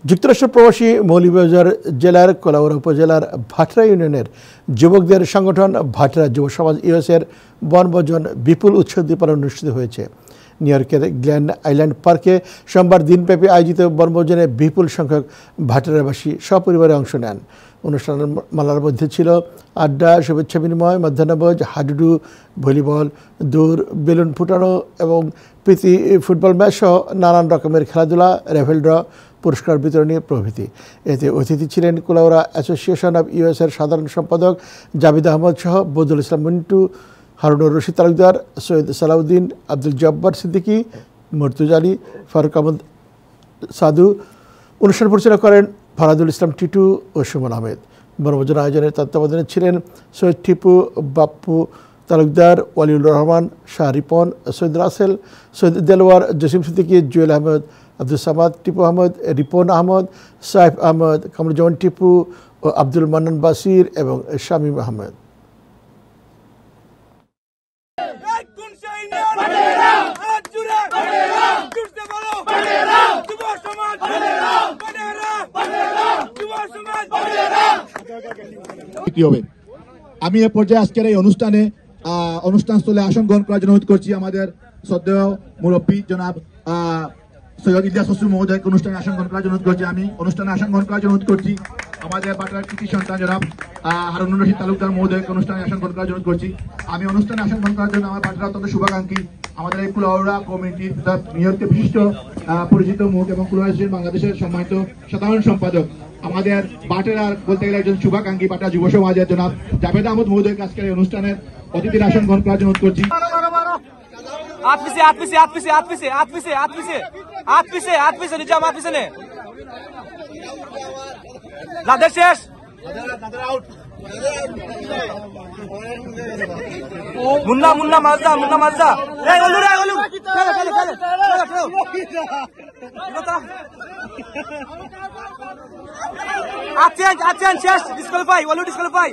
যুক্তরাষ্ট্র প্রবাসী মৌলভীবাজার জেলার কোলাউড়া উপজেলার ভাটরা ইউনিয়নের যুবকদের সংগঠন ভাটরা যুব সমাজ ইউএসের বনভোজন বিপুল উৎসব অনুষ্ঠিত হয়েছে। নিউ ইয়র্কের গ্ল্যান্ড আইল্যান্ড পার্কে সোমবার দিনব্যাপী আয়োজিত বনভোজনে বিপুল সংখ্যক ভাটরাবাসী সপরিবারে অংশ নেন। অনুষ্ঠানের মালার মধ্যে ছিল আড্ডা, শুভেচ্ছা বিনিময়, মধ্যাহ্নভোজ, হাডুডু, ভলিবল, দৌড়, বেলুন ফুটানো এবং প্রীতি ফুটবল ম্যাচ সহ নানান রকমের খেলাধুলা, রেফেল ড্র, পুরস্কার বিতরণী প্রভৃতি। এতে অতিথি ছিলেন কোলাউড়া অ্যাসোসিয়েশন অব ইউএসের সাধারণ সম্পাদক জাবিদ আহমদ সহ বদরুল ইসলাম মিন্টু, হারুনুর রশিদ তালুকদার, সৈয়দ সালাউদ্দিন, আব্দুল জব্বার সিদ্দিকী, মর্তুজা আলী, ফারুক আহমদ সাধু। অনুষ্ঠান পরিচালনা করেন ফরাদুল ইসলাম টিটু ও সুমন আহমেদ। বনভোজন আয়োজনের তত্ত্বাবধানে ছিলেন সৈয়দ টিপু, বাপ্পু তালুকদার, ওয়ালিউর রহমান, শাহ রিপন, সৈয়দ রাসেল, সৈয়দ দেলওয়ার, জসিম সিদ্দিকী, জুয়েল আহমদ, আব্দুল সামাদ, টিপু আহমদ, রিপন আহমদ, সাইফ আহমদ, কামরুজ্জামান টিপু ও আব্দুল মান্নান বাসির এবং শামীম আহমেদ। আমি এ পর্যায়ে আজকের এই অনুষ্ঠানস্থলে আসন গ্রহণ করার জন্য অনুরোধ করছি আমাদের শ্রদ্ধেয় মুরব্বী জনাব সৈয়দ ইলিয়াস হোসেন মহোদয়কে অনুষ্ঠানে আসন গ্রহণ করার জন্য অনুরোধ করছি। আমি অনুষ্ঠানে আসন গ্রহণ করার জন্য অনুরোধ করছি আমাদের বাটার কৃতি সন্তান জনাব হারুনুর রশিদ তালুকদার মহোদয়কে অনুষ্ঠানে আসন গ্রহণ করার জন্য অনুরোধ করছি। আমি অনুষ্ঠানে আসন গ্রহণ করার জন্য আমার বাটার অত্যন্ত শুভাকাঙ্ক্ষী আমাদের এই কোলাউড়া কমিটি নিউ ইয়র্কের বিশিষ্ট পরিচিত মুখ এবং কোলাউড়া বাংলাদেশের সম্মানিত সাধারণ সম্পাদক আমাদের বাটেরার বলতে গেলে একজন শুভাকাঙ্ক্ষী বাটা যুব সমাজের জনাব জাবেদ আহমদ মহোদয়কে আজকের এই অনুষ্ঠানের অতিথির আসন গ্রহণ করার জন্য অনুরোধ করছি। মুন্না মুন্না মাজদা মুন্না মাজদা আছেন শেষ ডিসকোয়ালিফাই ওয়ালু ডিসকোয়ালিফাই